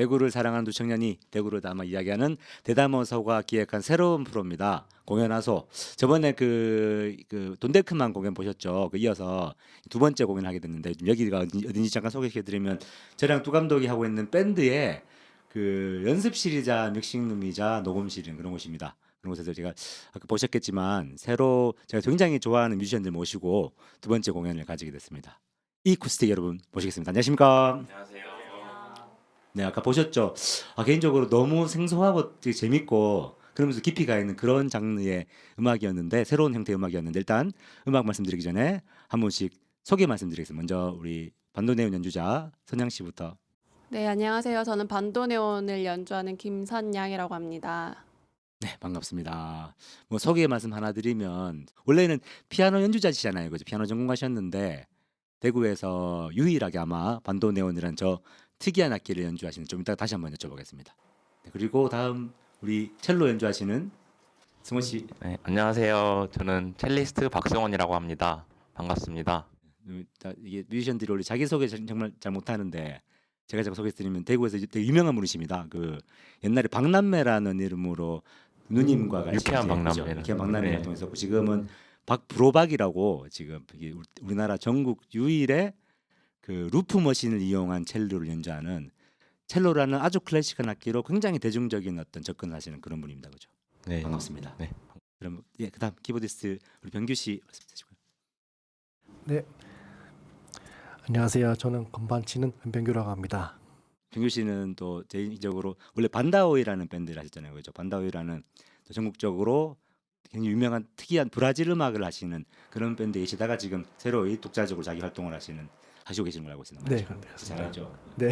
대구를 사랑하는 두 청년이 대구를 담아 이야기하는 대담어서가 기획한 새로운 프로입니다. 공연하소. 저번에 그 돈데크만 공연 보셨죠? 그 이어서 두 번째 공연하게 됐는데 여기가 어딘지 잠깐 소개시켜드리면 저랑 두 감독이 하고 있는 밴드의 그 연습실이자 믹싱룸이자 녹음실인 그런 곳입니다. 그런 곳에서 제가 아까 보셨겠지만 새로 제가 굉장히 좋아하는 뮤지션들 모시고 두 번째 공연을 가지게 됐습니다. 이쿠스틱 여러분 모시겠습니다. 안녕하십니까? 안녕하세요. 네, 아까 보셨죠? 개인적으로 너무 생소하고 되게 재밌고 그러면서 깊이가 있는 그런 장르의 음악이었는데 새로운 형태의 음악이었는데 일단 음악 말씀드리기 전에 한 분씩 소개 말씀드리겠습니다. 먼저 우리 반도네온 연주자 선양 씨부터. 네, 안녕하세요. 저는 반도네온을 연주하는 김선양이라고 합니다. 네, 반갑습니다. 뭐 소개 말씀 하나 드리면 원래는 피아노 연주자시잖아요. 그죠? 피아노 전공하셨는데 대구에서 유일하게 아마 반도네온이라는 저 특이한 악기를 연주하시는 좀 이따가 다시 한번 여쭤보겠습니다. 네, 그리고 다음 우리 첼로 연주하시는 승원 씨. 네, 안녕하세요. 저는 첼리스트 박승원이라고 합니다. 반갑습니다. 이게 뮤지션들이 원래 자기 소개 정말 잘 못하는데 제가 소개해드리면 대구에서 되게 유명한 분이십니다. 그 옛날에 박남매라는 이름으로 누님과 같이 유쾌한 이제, 박남매. 그죠? 유쾌한 박남매 네. 활동했었고 지금은 박브로박이라고 지금 이게 우리나라 전국 유일의 그 루프 머신을 이용한 첼로를 연주하는 첼로라는 아주 클래식한 악기로 굉장히 대중적인 어떤 접근을 하시는 그런 분입니다. 그죠? 네. 반갑습니다. 네. 그럼 그다음 키보디스트 우리 병규 씨 말씀 주시고요. 네, 안녕하세요. 저는 건반 치는 안병규라고 합니다. 병규 씨는 또 개인적으로 원래 반다오이라는 밴드를 하셨잖아요. 그죠? 반다오이라는 또 전국적으로 굉장히 유명한 특이한 브라질 음악을 하시는 그런 밴드이시다가 지금 새로 이 독자적으로 자기 활동을 하시고 계시는 걸 알고 있습니다. 네, 맞죠? 그렇습니다. 잘하죠. 네,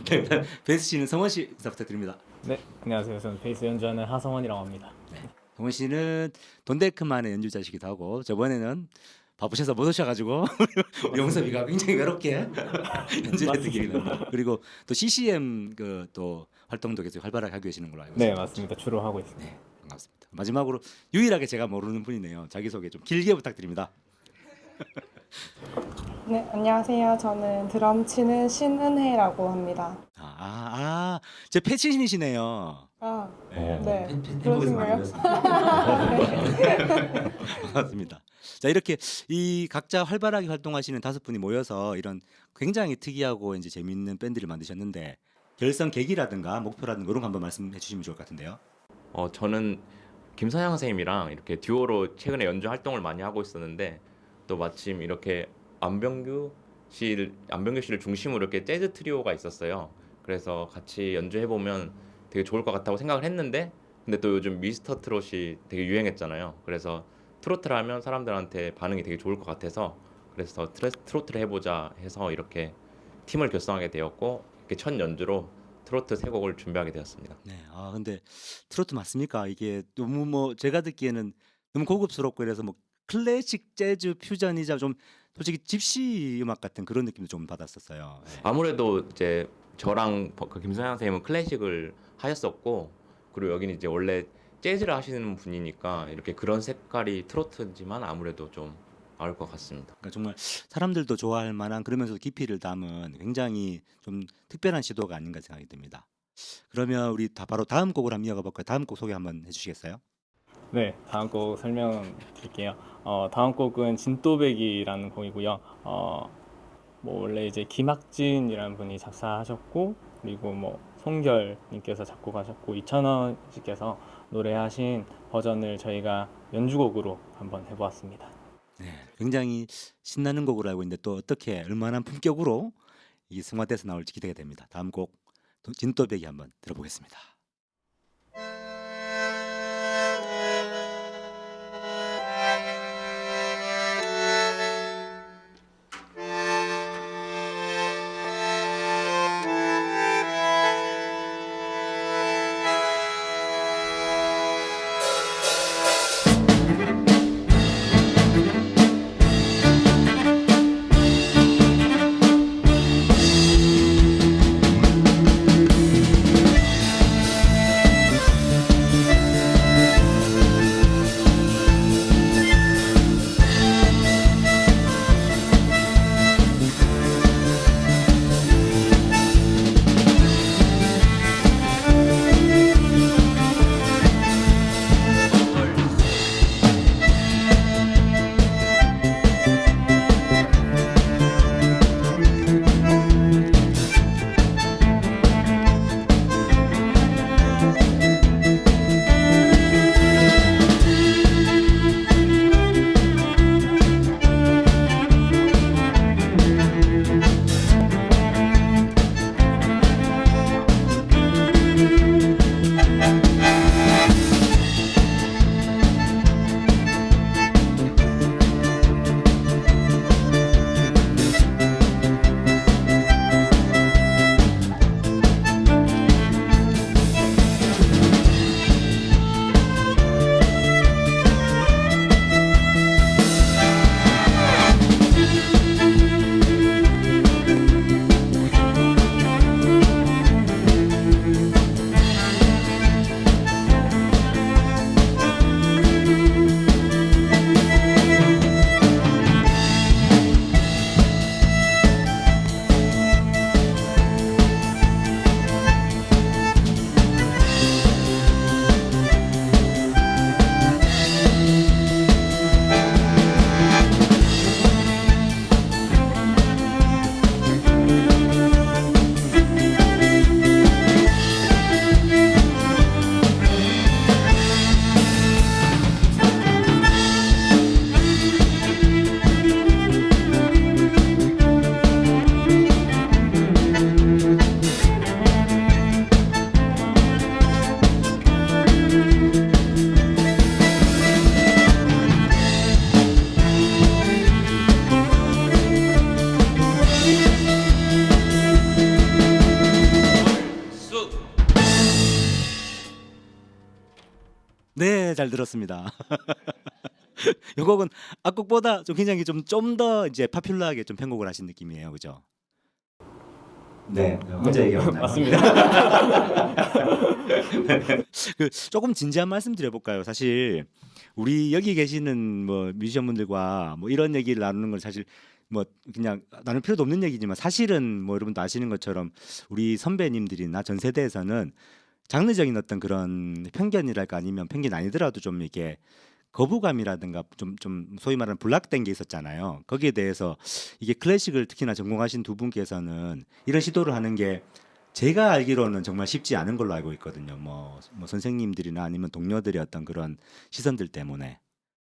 네, 베이스 씨는 성원 씨 인사 부탁드립니다. 네, 안녕하세요. 저는 베이스 연주하는 하성원이라고 합니다. 성원 씨는 돈데크만의 연주자시기도 하고 저번에는 바쁘셔서 못 오셔가지고 우리 영섭이가 굉장히 외롭게 연주를 했던 기억이 납니다. 그리고 또 CCM 그 또 활동도 계속 활발하게 하고 계시는 걸로 알고 네, 있습니다. 맞습니다. 주로 하고 있습니다. 네, 반갑습니다. 마지막으로 유일하게 제가 모르는 분이네요. 자기소개 좀 길게 부탁드립니다. 네, 안녕하세요. 저는 드럼 치는 신은혜라고 합니다. 제 패친이시네요. 아, 네, 네. 팬분께서 많이 그러신가요? 반갑습니다. 자, 이렇게 이 각자 활발하게 활동하시는 다섯 분이 모여서 이런 굉장히 특이하고 이제 재미있는 밴드를 만드셨는데 결성 계기라든가 목표라든가 이런 거 한번 말씀해 주시면 좋을 것 같은데요. 저는 김선양 선생님이랑 이렇게 듀오로 최근에 연주 활동을 많이 하고 있었는데 또 마침 이렇게 안병규 씨를 중심으로 이렇게 재즈 트리오가 있었어요. 그래서 같이 연주해 보면 되게 좋을 것 같다고 생각을 했는데 근데 또 요즘 미스터 트롯이 되게 유행했잖아요. 그래서 트로트를 하면 사람들한테 반응이 되게 좋을 것 같아서 그래서 트로트를 해보자 해서 이렇게 팀을 결성하게 되었고 이렇게 첫 연주로 트로트 세 곡을 준비하게 되었습니다. 네, 근데 트로트 맞습니까? 이게 너무 뭐 제가 듣기에는 너무 고급스럽고 이래서 뭐 클래식 재즈 퓨전이자 좀 솔직히 집시 음악 같은 그런 느낌도 좀 받았었어요. 네. 아무래도 이제 저랑 그 김선양 선생님은 클래식을 하셨었고 그리고 여기는 이제 원래 재즈를 하시는 분이니까 이렇게 그런 색깔이 트로트지만 아무래도 좀 나을 것 같습니다. 그러니까 정말 사람들도 좋아할 만한 그러면서도 깊이를 담은 굉장히 좀 특별한 시도가 아닌가 생각이 듭니다. 그러면 우리 바로 다음 곡을 한번 이어가 볼까요? 다음 곡 소개 한번 해주시겠어요? 네, 다음 곡 설명드릴게요. 다음 곡은 진또배기라는 곡이고요. 뭐 원래 이제 김학진이라는 분이 작사하셨고 그리고 뭐 송결님께서 작곡하셨고 이찬원 씨께서 노래하신 버전을 저희가 연주곡으로 한번 해보았습니다. 네, 굉장히 신나는 곡으로 알고 있는데 또 어떻게 얼마나 품격으로 이 승화돼서 나올지 기대가 됩니다. 다음 곡 진또배기 한번 들어보겠습니다. 네, 잘 들었습니다. 이 곡은 앞곡보다 좀 굉장히 좀 더 이제 파퓰러하게 좀 편곡을 하신 느낌이에요, 그죠? 네, 혼자 얘기하면 맞습니다. 그 조금 진지한 말씀 드려볼까요? 사실 우리 여기 계시는 뭐 뮤지션분들과 뭐 이런 얘기를 나누는 건 사실 뭐 그냥 나눌 필요도 없는 얘기지만 사실은 뭐 여러분도 아시는 것처럼 우리 선배님들이나 전 세대에서는 장르적인 어떤 그런 편견이랄까 아니면 편견 아니더라도 좀 이렇게 거부감이라든가 좀 소위 말하는 블락된 게 있었잖아요. 거기에 대해서 이게 클래식을 특히나 전공하신 두 분께서는 이런 시도를 하는 게 제가 알기로는 정말 쉽지 않은 걸로 알고 있거든요. 뭐 선생님들이나 아니면 동료들의 어떤 그런 시선들 때문에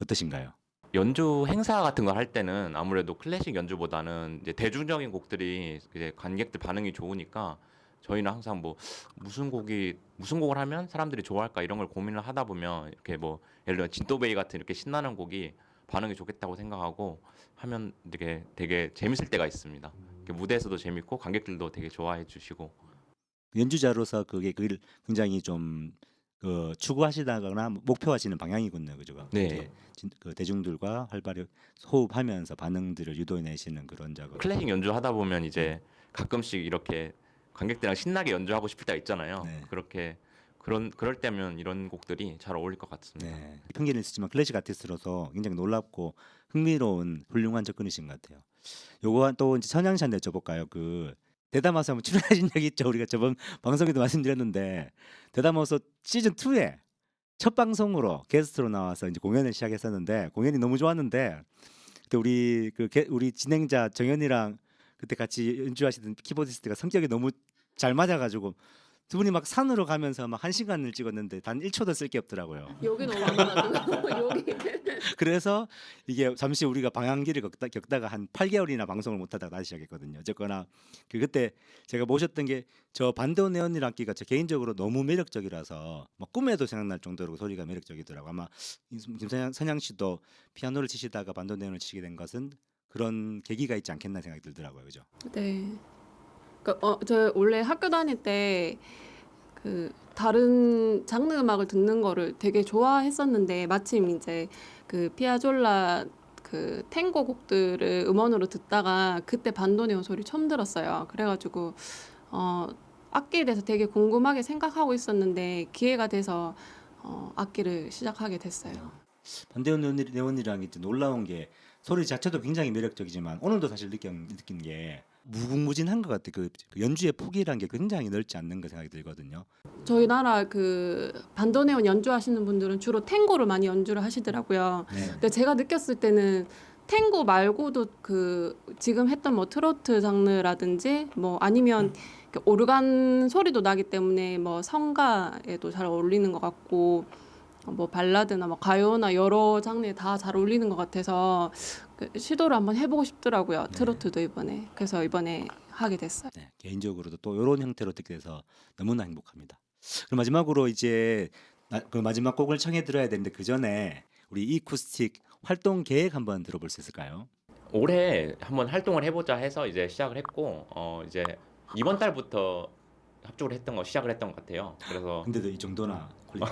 어떠신가요? 연주 행사 같은 거 할 때는 아무래도 클래식 연주보다는 이제 대중적인 곡들이 이제 관객들 반응이 좋으니까 저희는 항상 뭐 무슨 곡을 하면 사람들이 좋아할까 이런 걸 고민을 하다 보면 이렇게 뭐 예를 들어 진또베이 같은 이렇게 신나는 곡이 반응이 좋겠다고 생각하고 하면 되게 재밌을 때가 있습니다. 이렇게 무대에서도 재밌고 관객들도 되게 좋아해 주시고 연주자로서 그걸 굉장히 좀 추구하시다거나 목표하시는 방향이군요, 그죠? 네. 이제 그 대중들과 활발히 호흡하면서 반응들을 유도해내시는 그런 작업. 클래식 연주하다 보면 이제 가끔씩 이렇게 관객들이랑 신나게 연주하고 싶을 때가 있잖아요. 네. 그럴 때면 이런 곡들이 잘 어울릴 것 같습니다. 네. 편견이 있었지만 클래식 아티스트로서 굉장히 놀랍고 흥미로운 훌륭한 접근이신 것 같아요. 요거 또 이제 천양 씨한테 여쭤볼까요? 그 대담하서 한번 출연하신 적이 있죠. 우리가 저번 방송에도 말씀드렸는데 대담하서 시즌 2에 첫 방송으로 게스트로 나와서 이제 공연을 시작했었는데 공연이 너무 좋았는데 그때 우리 진행자 정현이랑 그때 같이 연주하시던 키보디스트가 성격이 너무 잘 맞아가지고 두 분이 막 산으로 가면서 막 1시간을 찍었는데 단 1초도 쓸 게 없더라고요. 여기 너무 많아가지고 여기. 그래서 이게 잠시 우리가 방향기를 겪다가 한 8개월이나 방송을 못하다가 다시 시작했거든요. 어쨌거나 그때 제가 모셨던 게 저 반도네온 악기가 저 개인적으로 너무 매력적이라서 막 꿈에도 생각날 정도로 소리가 매력적이더라고. 아마 선양 씨도 피아노를 치시다가 반도네온을 치게 된 것은 그런 계기가 있지 않겠나 생각이 들더라고요. 그죠? 네. 저 원래 학교 다닐 때 그 다른 장르 음악을 듣는 거를 되게 좋아했었는데 마침 이제 그 피아졸라 그 탱고 곡들을 음원으로 듣다가 그때 반도네온 소리 처음 들었어요. 그래가지고 악기에 대해서 되게 궁금하게 생각하고 있었는데 기회가 돼서 악기를 시작하게 됐어요. 반도네온이랑 이제 놀라운 게 소리 자체도 굉장히 매력적이지만 오늘도 사실 느낀 게 무궁무진한 것 같아. 그 연주의 폭이란 게 굉장히 넓지 않는 거 생각이 들거든요. 저희 나라 그 반도네온 연주하시는 분들은 주로 탱고를 많이 연주를 하시더라고요. 네. 근데 제가 느꼈을 때는 탱고 말고도 그 지금 했던 뭐 트로트 장르라든지 뭐 아니면 이렇게 오르간 소리도 나기 때문에 뭐 성가에도 잘 어울리는 것 같고 뭐 발라드나 뭐 가요나 여러 장르에 다 잘 어울리는 것 같아서 그 시도를 한번 해보고 싶더라고요. 트로트도 이번에. 그래서 이번에 하게 됐어요. 네, 개인적으로도 또 이런 형태로 듣게 돼서 너무나 행복합니다. 그럼 마지막으로 이제 그 마지막 곡을 청해 들어야 되는데 그 전에 우리 이쿠스틱 활동 계획 한번 들어볼 수 있을까요? 올해 한번 활동을 해보자 해서 이제 시작을 했고 이제 이번 달부터 합주를 시작을 했던 것 같아요. 그래서 근데도 이 정도나 퀄리티.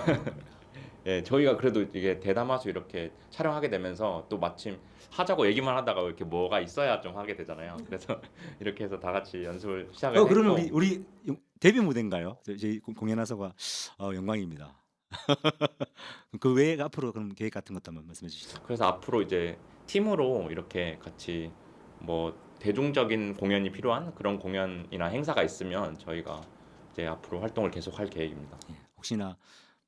예, 저희가 그래도 이게 대담하수 이렇게 촬영하게 되면서 또 마침 하자고 얘기만 하다가 이렇게 뭐가 있어야 좀 하게 되잖아요. 그래서 이렇게 해서 다 같이 연습을 시작을 했고 그러면 우리 데뷔 무대인가요? 저희 공연하서가 영광입니다. 그 외에 앞으로 그럼 계획 같은 것도 한번 말씀해 주시죠. 그래서 앞으로 이제 팀으로 이렇게 같이 뭐 대중적인 공연이 필요한 그런 공연이나 행사가 있으면 저희가 이제 앞으로 활동을 계속할 계획입니다. 예, 혹시나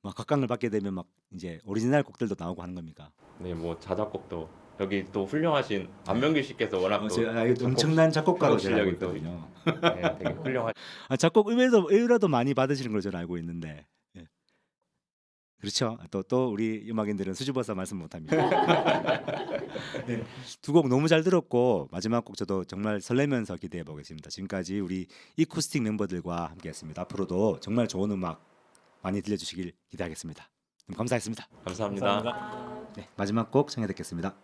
막 각광을 받게 되면 막 이제 오리지널 곡들도 나오고 하는 겁니까? 네, 뭐 자작곡도 여기 또 훌륭하신 안명규 씨께서 워낙 또 제가 엄청난 작곡가로 제가 알고 실력이 또 있거든요. 네, 되게 훌륭한. 작곡 의외로도 많이 받으시는 걸로 저는 알고 있는데. 예. 그렇죠. 또 우리 음악인들은 수줍어서 말씀 못합니다. 네, 두 곡 너무 잘 들었고 마지막 곡 저도 정말 설레면서 기대해 보겠습니다. 지금까지 우리 이쿠스틱 멤버들과 함께했습니다. 앞으로도 정말 좋은 음악 많이 들려주시길 기대하겠습니다. 감사했습니다. 감사합니다. 감사합니다. 네, 마지막 곡 청해 듣겠습니다.